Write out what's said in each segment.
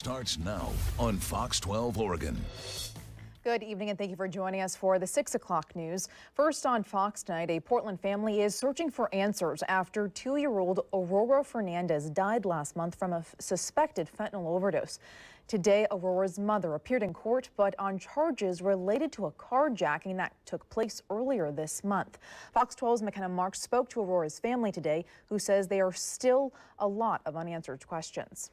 Starts now on Fox 12 Oregon. Good evening and thank you for joining us for the 6 o'clock news. First on Fox tonight, a Portland family is searching for answers after 2-year-old Aurora Fernandez died last month from a suspected fentanyl overdose. Today, Aurora's mother appeared in court, but on charges related to a carjacking that took place earlier this month. Fox 12's McKenna Marks spoke to Aurora's family today, who says there are still a lot of unanswered questions.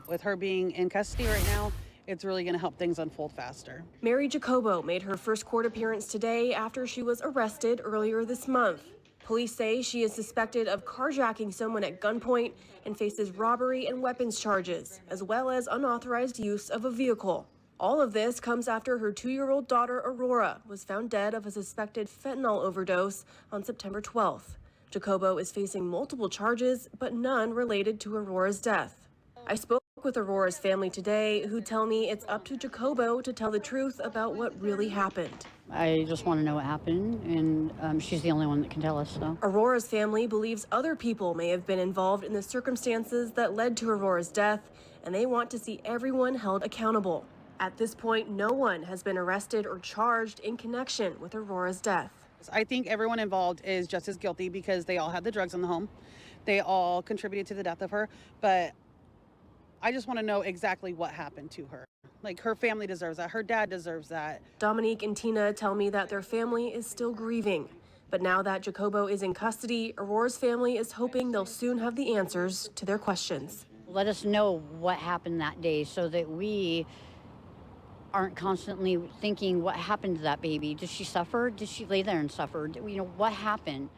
With her being in custody right now, it's really going to help things unfold faster. Mary Jacobo made her first court appearance today after she was arrested earlier this month. Police say she is suspected of carjacking someone at gunpoint and faces robbery and weapons charges, as well as unauthorized use of a vehicle. All of this comes after her 2-year-old daughter, Aurora, was found dead of a suspected fentanyl overdose on September 12th. Jacobo is facing multiple charges, but none related to Aurora's death. I spoke with Aurora's family today, who tell me it's up to Jacobo to tell the truth about what really happened. I just want to know what happened, and she's the only one that can tell us, so. Aurora's family believes other people may have been involved in the circumstances that led to Aurora's death, and they want to see everyone held accountable. At this point, no one has been arrested or charged in connection with Aurora's death. I think everyone involved is just as guilty because they all had the drugs in the home. They all contributed to the death of her, but I just want to know exactly what happened to her. Like, her family deserves that. Her dad deserves that. Dominique and Tina tell me that their family is still grieving. But now that Jacobo is in custody, Aurora's family is hoping they'll soon have the answers to their questions. Let us know what happened that day so that we aren't constantly thinking, what happened to that baby? Did she suffer? Did she lay there and suffer? You know, what happened?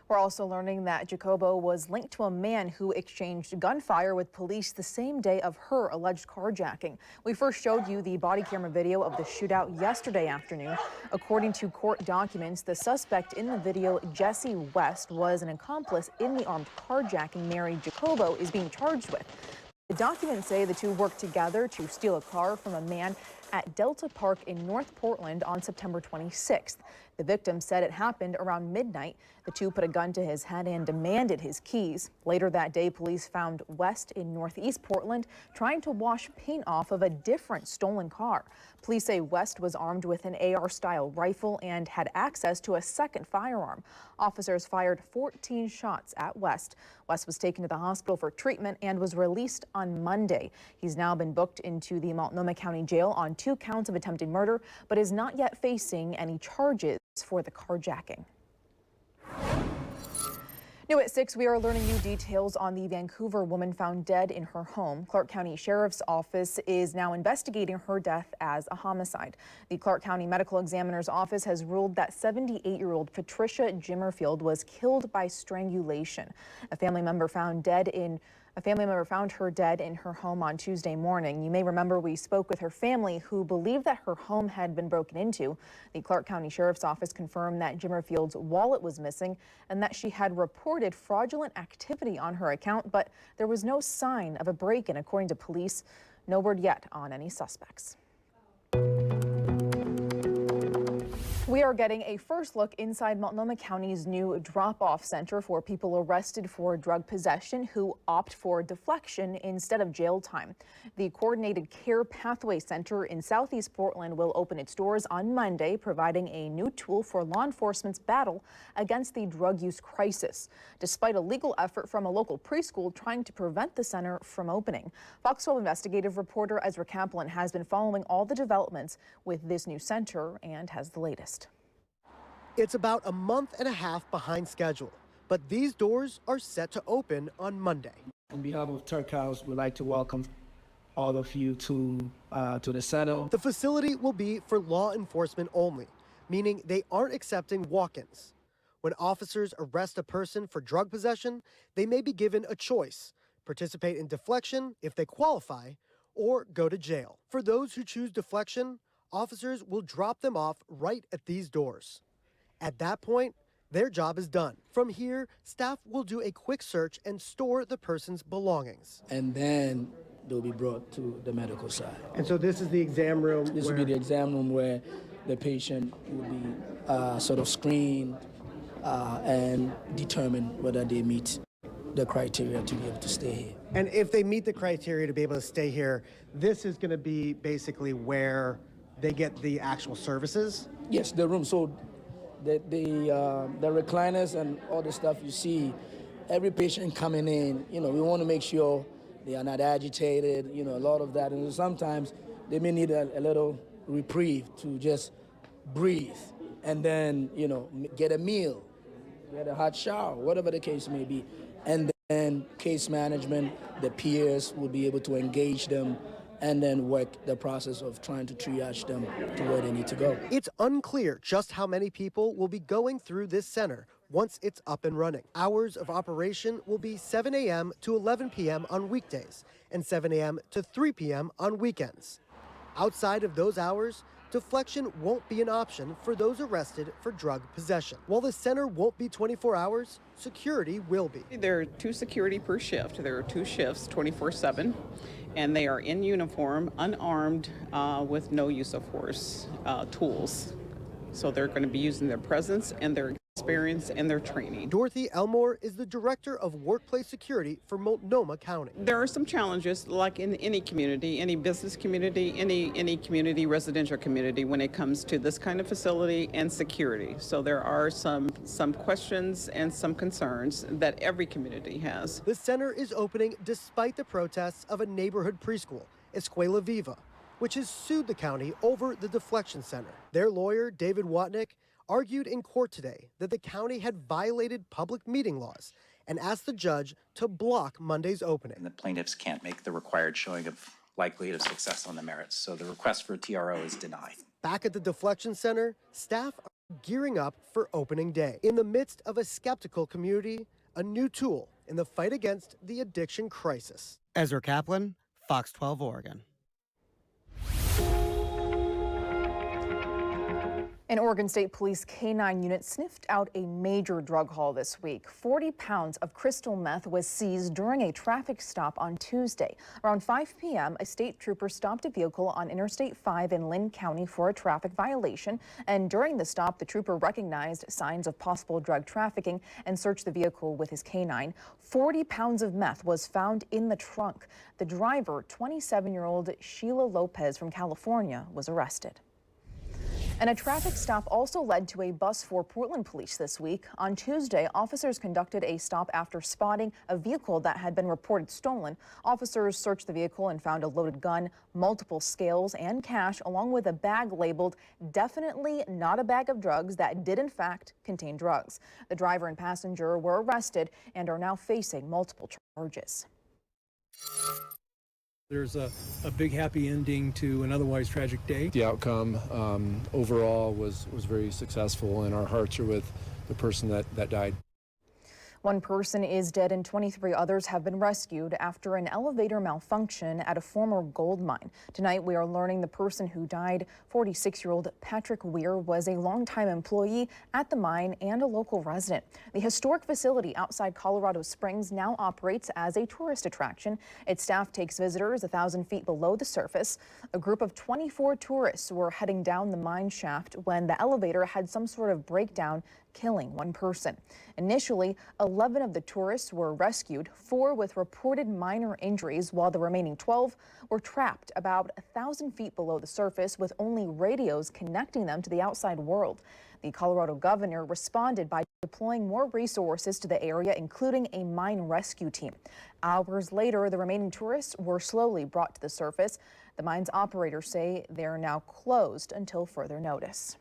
We're also learning that Jacobo was linked to a man who exchanged gunfire with police the same day of her alleged carjacking. We first showed you the body camera video of the shootout yesterday afternoon. According to court documents, the suspect in the video, Jesse West, was an accomplice in the armed carjacking Mary Jacobo is being charged with. The documents say the two worked together to steal a car from a man at Delta Park in North Portland on September 26th. The victim said it happened around midnight. The two put a gun to his head and demanded his keys. Later that day, police found West in Northeast Portland trying to wash paint off of a different stolen car. Police say West was armed with an AR-style rifle and had access to a second firearm. Officers fired 14 shots at West. West was taken to the hospital for treatment and was released on Monday. He's now been booked into the Multnomah County Jail on 2 counts of attempted murder, but is not yet facing any charges for the carjacking. New at 6, we are learning new details on the Vancouver woman found dead in her home. Clark County Sheriff's Office is now investigating her death as a homicide. The Clark County Medical Examiner's Office has ruled that 78-year-old Patricia Jimmerfield was killed by strangulation. A family member found her dead in her home on Tuesday morning. You may remember we spoke with her family, who believed that her home had been broken into. The Clark County Sheriff's Office confirmed that Jimmerfield's wallet was missing and that she had reported fraudulent activity on her account, but there was no sign of a break-in, according to police. No word yet on any suspects. We are getting a first look inside Multnomah County's new drop-off center for people arrested for drug possession who opt for deflection instead of jail time. The Coordinated Care Pathway Center in Southeast Portland will open its doors on Monday, providing a new tool for law enforcement's battle against the drug use crisis, despite a legal effort from a local preschool trying to prevent the center from opening. Fox 12 investigative reporter Ezra Kaplan has been following all the developments with this new center and has the latest. It's about a month and a half behind schedule, but these doors are set to open on Monday. On behalf of Turk House, we'd like to welcome all of you to the center. The facility will be for law enforcement only, meaning they aren't accepting walk-ins. When officers arrest a person for drug possession, they may be given a choice: participate in deflection if they qualify, or go to jail. For those who choose deflection, officers will drop them off right at these doors. At that point, their job is done. From here, staff will do a quick search and store the person's belongings. And then they'll be brought to the medical side. And so this is the exam room? This will be the exam room where the patient will be sort of screened and determine whether they meet the criteria to be able to stay here. And if they meet the criteria to be able to stay here, this is going to be basically where they get the actual services? Yes, the room. So the recliners and all the stuff you see, every patient coming in, we want to make sure they are not agitated, a lot of that. And sometimes they may need a little reprieve to just breathe and then, get a meal, get a hot shower, whatever the case may be. And then case management, the peers will be able to engage them and then work the process of trying to triage them to where they need to go. It's unclear just how many people will be going through this center once it's up and running. Hours of operation will be 7 a.m. to 11 p.m. on weekdays and 7 a.m. to 3 p.m. on weekends. Outside of those hours, deflection won't be an option for those arrested for drug possession. While the center won't be 24 hours, security will be. There are 2 security per shift. There are 2 shifts, 24/7, and they are in uniform, unarmed, with no use of force tools. So they're going to be using their presence and their experience and their training. Dorothy Elmore is the director of workplace security for Multnomah County. There are some challenges, like in any community, any business community, any community, residential community, when it comes to this kind of facility and security. So there are some questions and some concerns that every community has. The center is opening despite the protests of a neighborhood preschool, Escuela Viva, which has sued the county over the deflection center. Their lawyer, David Watnick, argued in court today that the county had violated public meeting laws and asked the judge to block Monday's opening. And the plaintiffs can't make the required showing of likelihood of success on the merits, so the request for a TRO is denied. Back at the deflection center, staff are gearing up for opening day. In the midst of a skeptical community, a new tool in the fight against the addiction crisis. Ezra Kaplan, Fox 12 Oregon. An Oregon State Police K-9 unit sniffed out a major drug haul this week. 40 pounds of crystal meth was seized during a traffic stop on Tuesday. Around 5 p.m., a state trooper stopped a vehicle on Interstate 5 in Lynn County for a traffic violation. And during the stop, the trooper recognized signs of possible drug trafficking and searched the vehicle with his K-9. 40 pounds of meth was found in the trunk. The driver, 27-year-old Sheila Lopez from California, was arrested. And a traffic stop also led to a bust for Portland police this week. On Tuesday, officers conducted a stop after spotting a vehicle that had been reported stolen. Officers searched the vehicle and found a loaded gun, multiple scales, and cash, along with a bag labeled "definitely not a bag of drugs" that did in fact contain drugs. The driver and passenger were arrested and are now facing multiple charges. There's a big happy ending to an otherwise tragic day. The outcome overall was very successful, and our hearts are with the person that died. One person is dead and 23 others have been rescued after an elevator malfunction at a former gold mine. Tonight, we are learning the person who died, 46-year-old Patrick Weir, was a longtime employee at the mine and a local resident. The historic facility outside Colorado Springs now operates as a tourist attraction. Its staff takes visitors 1,000 feet below the surface. A group of 24 tourists were heading down the mine shaft when the elevator had some sort of breakdown, killing one person. Initially, 11 of the tourists were rescued, 4 with reported minor injuries, while the remaining 12 were trapped about 1,000 feet below the surface with only radios connecting them to the outside world. The Colorado governor responded by deploying more resources to the area, including a mine rescue team. Hours later, the remaining tourists were slowly brought to the surface. The mine's operators say they are now closed until further notice.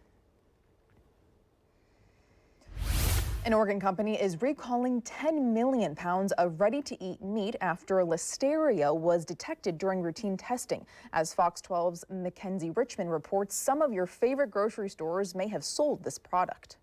An Oregon company is recalling 10 million pounds of ready-to-eat meat after listeria was detected during routine testing. As Fox 12's Mackenzie Richmond reports, some of your favorite grocery stores may have sold this product.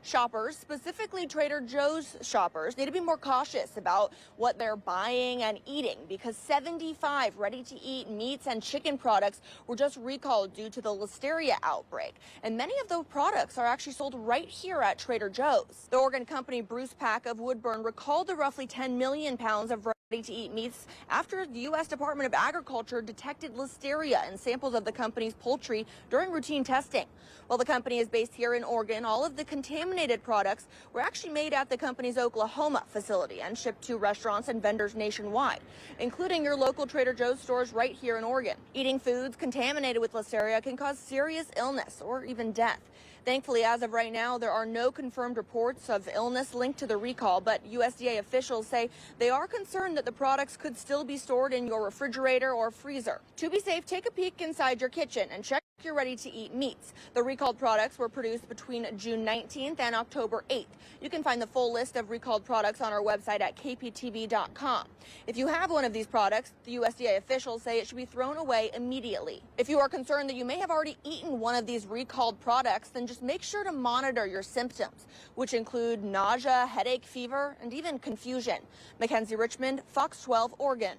Shoppers, specifically Trader Joe's shoppers, need to be more cautious about what they're buying and eating because 75 ready-to-eat meats and chicken products were just recalled due to the listeria outbreak. And many of those products are actually sold right here at Trader Joe's. The Oregon company Bruce Pack of Woodburn recalled the roughly 10 million pounds of ready-to-eat meats after the U.S. Department of Agriculture detected listeria in samples of the company's poultry during routine testing. While the company is based here in Oregon, all of the contaminated contaminated products were actually made at the company's Oklahoma facility and shipped to restaurants and vendors nationwide, including your local Trader Joe's stores right here in Oregon. Eating foods contaminated with listeria can cause serious illness or even death. Thankfully, as of right now, there are no confirmed reports of illness linked to the recall, but USDA officials say they are concerned that the products could still be stored in your refrigerator or freezer. To be safe, take a peek inside your kitchen and check if you're ready to eat meats. The recalled products were produced between June 19th and October 8th. You can find the full list of recalled products on our website at kptv.com. If you have one of these products, the USDA officials say it should be thrown away immediately. If you are concerned that you may have already eaten one of these recalled products, then just make sure to monitor your symptoms, which include nausea, headache, fever, and even confusion. Mackenzie Richmond, Fox 12, Oregon.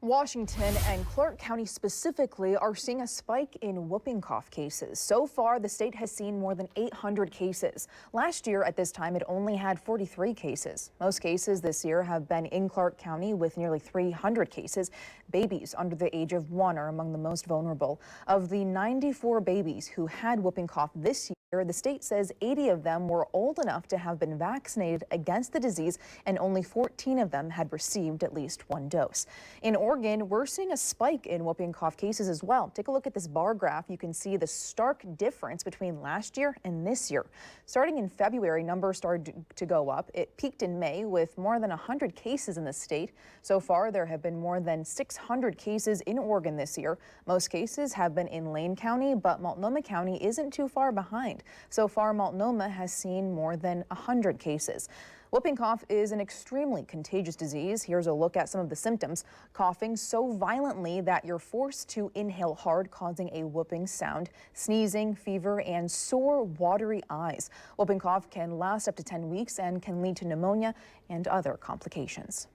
Washington and Clark County specifically are seeing a spike in whooping cough cases. So far, the state has seen more than 800 cases. Last year at this time, it only had 43 cases. Most cases this year have been in Clark County with nearly 300 cases. Babies under the age of 1 are among the most vulnerable. Of the 94 babies who had whooping cough this year, the state says 80 of them were old enough to have been vaccinated against the disease, and only 14 of them had received at least 1 dose. In Oregon, we're seeing a spike in whooping cough cases as well. Take a look at this bar graph. You can see the stark difference between last year and this year. Starting in February, numbers started to go up. It peaked in May with more than 100 cases in the state. So far, there have been more than 600 cases in Oregon this year. Most cases have been in Lane County, but Multnomah County isn't too far behind. So far, Multnomah has seen more than 100 cases. Whooping cough is an extremely contagious disease. Here's a look at some of the symptoms. Coughing so violently that you're forced to inhale hard, causing a whooping sound. Sneezing, fever, and sore, watery eyes. Whooping cough can last up to 10 weeks and can lead to pneumonia and other complications.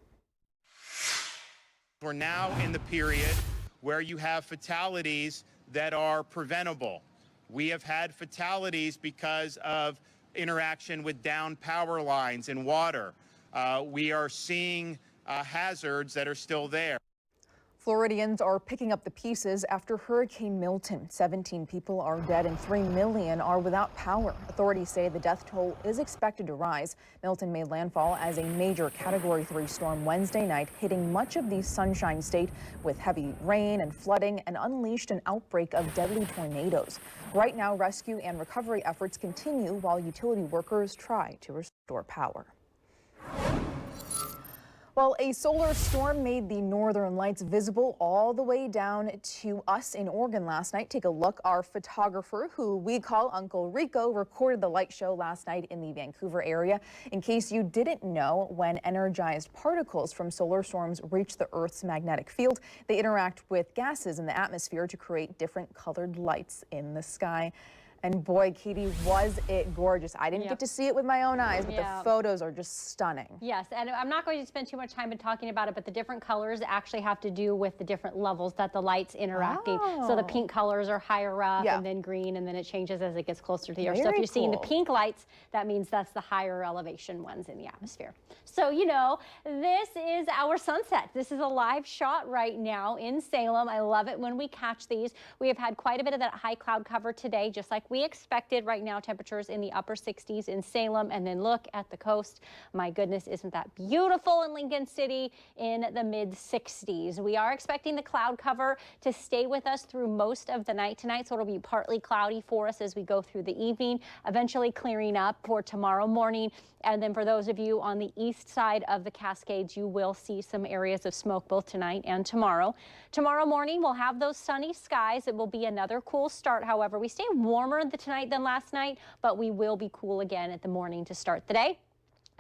We're now in the period where you have fatalities that are preventable. We have had fatalities because of interaction with downed power lines and water. We are seeing hazards that are still there. Floridians are picking up the pieces after Hurricane Milton. 17 people are dead and 3 million are without power. Authorities say the death toll is expected to rise. Milton made landfall as a major Category 3 storm Wednesday night, hitting much of the Sunshine State with heavy rain and flooding, and unleashed an outbreak of deadly tornadoes. Right now, rescue and recovery efforts continue while utility workers try to restore power. Well, a solar storm made the northern lights visible all the way down to us in Oregon last night. Take a look. Our photographer, who we call Uncle Rico, recorded the light show last night in the Vancouver area. In case you didn't know, when energized particles from solar storms reach the Earth's magnetic field, they interact with gases in the atmosphere to create different colored lights in the sky. And boy, Katie, was it gorgeous. I didn't get to see it with my own eyes, but the photos are just stunning. Yes, and I'm not going to spend too much time in talking about it, but the different colors actually have to do with the different levels that the light's interacting. So the pink colors are higher up, and then green, and then it changes as it gets closer to the Earth. So if you're seeing the pink lights, that means that's the higher elevation ones in the atmosphere. So, you know, this is our sunset. This is a live shot right now in Salem. I love it when we catch these. We have had quite a bit of that high cloud cover today, just like we expected. Right now, temperatures in the upper 60s in Salem, and then look at the coast. My goodness, isn't that beautiful in Lincoln City in the mid 60s. We are expecting the cloud cover to stay with us through most of the night tonight, so it'll be partly cloudy for us as we go through the evening, eventually clearing up for tomorrow morning. And then for those of you on the east side of the Cascades, you will see some areas of smoke both tonight and tomorrow. Tomorrow morning, we'll have those sunny skies. It will be another cool start. However, we stay warmer tonight than last night, but we will be cool again at the morning to start the day.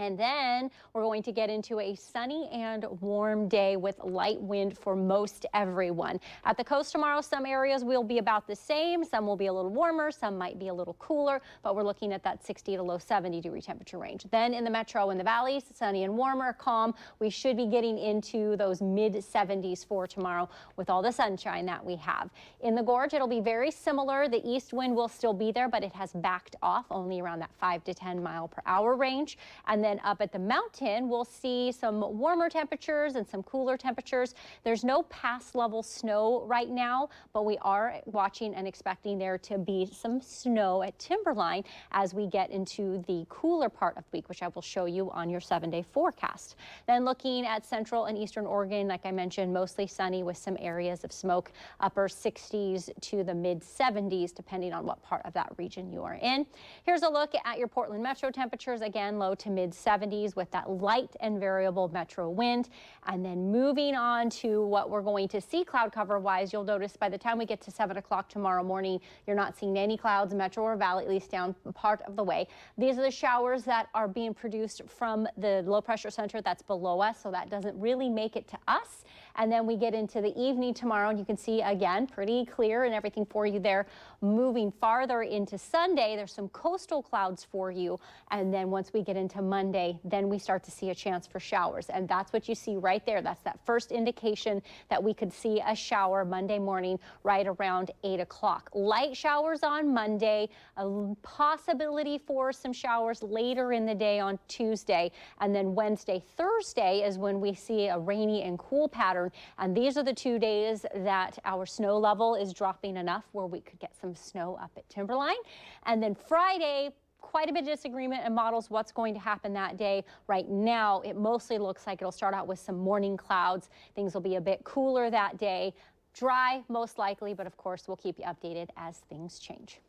And then we're going to get into a sunny and warm day with light wind for most everyone. At the coast tomorrow, some areas will be about the same. Some will be a little warmer. Some might be a little cooler, but we're looking at that 60 to low 70-degree temperature range. Then in the metro and the valleys, sunny and warmer, calm. We should be getting into those mid 70s for tomorrow with all the sunshine that we have. In the gorge, it'll be very similar. The east wind will still be there, but it has backed off only around that 5 to 10 mile per hour range. And then then up at the mountain, we'll see some warmer temperatures and some cooler temperatures. There's no pass level snow right now, but we are watching and expecting there to be some snow at Timberline as we get into the cooler part of the week, which I will show you on your 7-day forecast. Then looking at central and eastern Oregon, like I mentioned, mostly sunny with some areas of smoke, upper 60s to the mid 70s, depending on what part of that region you are in. Here's a look at your Portland metro temperatures, again, low to mid 70s with that light and variable metro wind. And then moving on to what we're going to see cloud cover wise, you'll notice by the time we get to 7 o'clock tomorrow morning, you're not seeing any clouds, metro or valley, at least down part of the way. These are the showers that are being produced from the low pressure center that's below us, so that doesn't really make it to us. And then we get into the evening tomorrow, and you can see again pretty clear and everything for you there. Moving farther into Sunday, there's some coastal clouds for you, and then once we get into Monday, then we start to see a chance for showers, and that's what you see right there. That's that first indication that we could see a shower Monday morning right around 8 o'clock. Light showers on Monday, a possibility for some showers later in the day on Tuesday, and then Wednesday, Thursday is when we see a rainy and cool pattern, and these are the 2 days that our snow level is dropping enough where we could get some snow up at Timberline. And then Friday, quite a bit of disagreement in models what's going to happen that day. Right now, it mostly looks like it'll start out with some morning clouds. Things will be a bit cooler that day. Dry, most likely, but of course, we'll keep you updated as things change.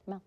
Mel.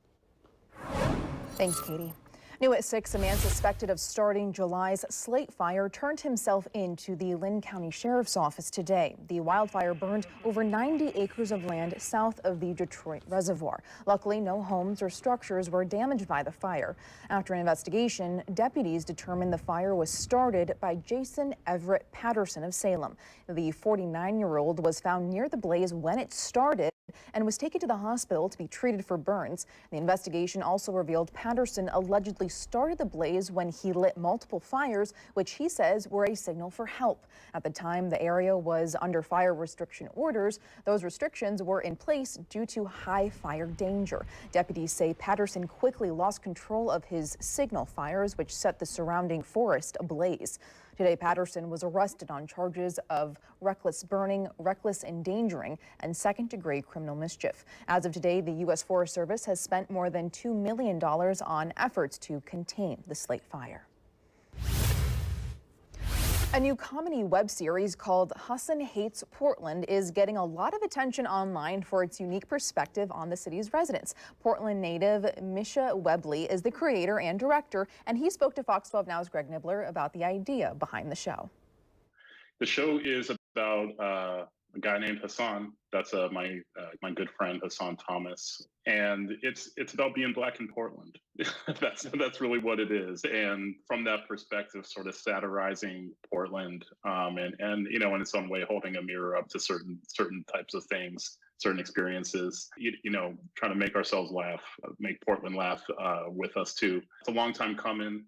Thanks, Katie. New at 6, a man suspected of starting July's Slate Fire turned himself in to the Lynn County Sheriff's Office today. The wildfire burned over 90 acres of land south of the Detroit Reservoir. Luckily, no homes or structures were damaged by the fire. After an investigation, deputies determined the fire was started by Jason Everett Patterson of Salem. The 49-year-old was found near the blaze when it started and was taken to the hospital to be treated for burns. The investigation also revealed Patterson allegedly started the blaze when he lit multiple fires, which he says were a signal for help. At the time, the area was under fire restriction orders. Those restrictions were in place due to high fire danger. Deputies say Patterson quickly lost control of his signal fires, which set the surrounding forest ablaze. Today, Patterson was arrested on charges of reckless burning, reckless endangering, and second-degree criminal mischief. As of today, the U.S. Forest Service has spent more than $2 million on efforts to contain the Slate Fire. A new comedy web series called Hassan Hates Portland is getting a lot of attention online for its unique perspective on the city's residents. Portland native Misha Webley is the creator and director, and he spoke to Fox 12 Now's Greg Nibbler about the idea behind the show. The show is about a guy named Hassan. That's my good friend Hassan Thomas, and it's about being black in Portland. that's really what it is. And from that perspective, sort of satirizing Portland, and you know, in some way holding a mirror up to certain types of things, certain experiences. You know, trying to make ourselves laugh, make Portland laugh with us too. It's a long time coming.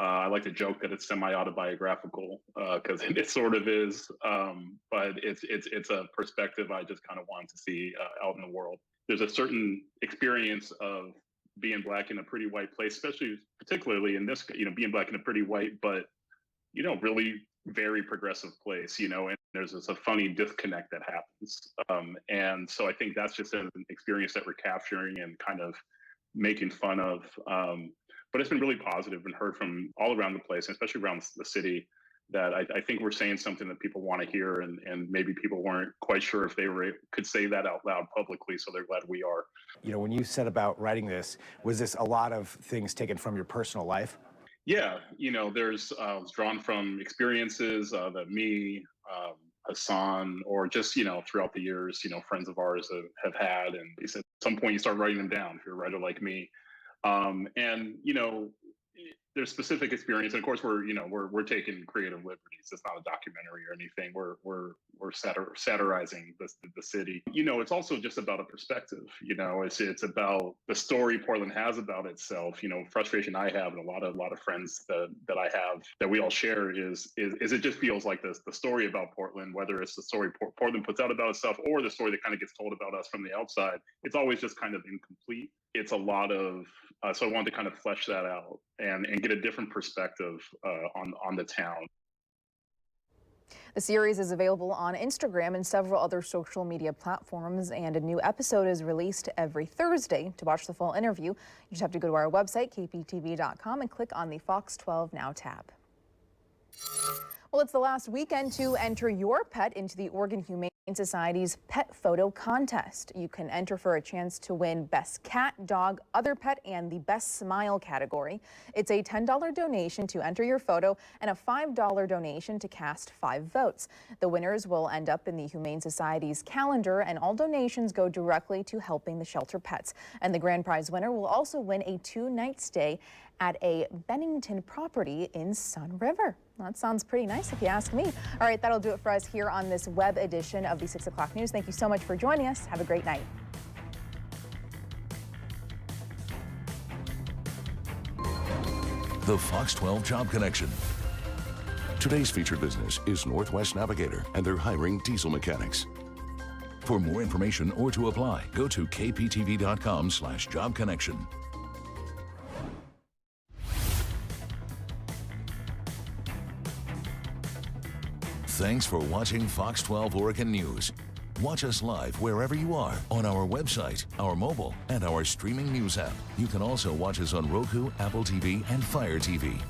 I like to joke that it's semi-autobiographical because it sort of is, but it's a perspective I just kind of want to see out in the world. There's a certain experience of being black in a pretty white place, particularly in this, you know, being black in a pretty white, but, you know, really very progressive place, you know, and there's a funny disconnect that happens. And so I think that's just an experience that we're capturing and kind of making fun of. But it's been really positive and heard from all around the place, especially around the city, that I think we're saying something that people want to hear, and maybe people weren't quite sure if they could say that out loud publicly, so they're glad we are. You know, when you set about writing this, was this a lot of things taken from your personal life? Yeah, you know, it's drawn from experiences that me, Hassan, or just, you know, throughout the years, you know, friends of ours have had, and at some point you start writing them down if you're a writer like me. And, you know, there's specific experience. And of course, we're taking creative liberties. It's not a documentary or anything. We're satirizing the city. You know, it's also just about a perspective. You know, it's about the story Portland has about itself. You know, frustration I have, and a lot of friends that I have that we all share is it just feels like the story about Portland, whether it's the story Portland puts out about itself or the story that kind of gets told about us from the outside, it's always just kind of incomplete. it's a lot of, so I wanted to kind of flesh that out and get a different perspective on the town. The series is available on Instagram and several other social media platforms, and a new episode is released every Thursday. To watch the full interview, you just have to go to our website, kptv.com, and click on the Fox 12 Now tab. Well, it's the last weekend to enter your pet into the Oregon Humane Society's Pet Photo Contest. You can enter for a chance to win Best Cat, Dog, Other Pet, and the Best Smile category. It's a $10 donation to enter your photo and a $5 donation to cast 5 votes. The winners will end up in the Humane Society's calendar, and all donations go directly to helping the shelter pets. And the grand prize winner will also win a 2-night stay at a Bennington property in Sun River. Well, that sounds pretty nice if you ask me. All right, that'll do it for us here on this web edition of the 6 o'clock news. Thank you so much for joining us. Have a great night. The Fox 12 Job Connection. Today's featured business is Northwest Navigator, and they're hiring diesel mechanics. For more information or to apply, go to kptv.com/job connection. Thanks for watching Fox 12 Oregon News. Watch us live wherever you are on our website, our mobile, and our streaming news app. You can also watch us on Roku, Apple TV, and Fire TV.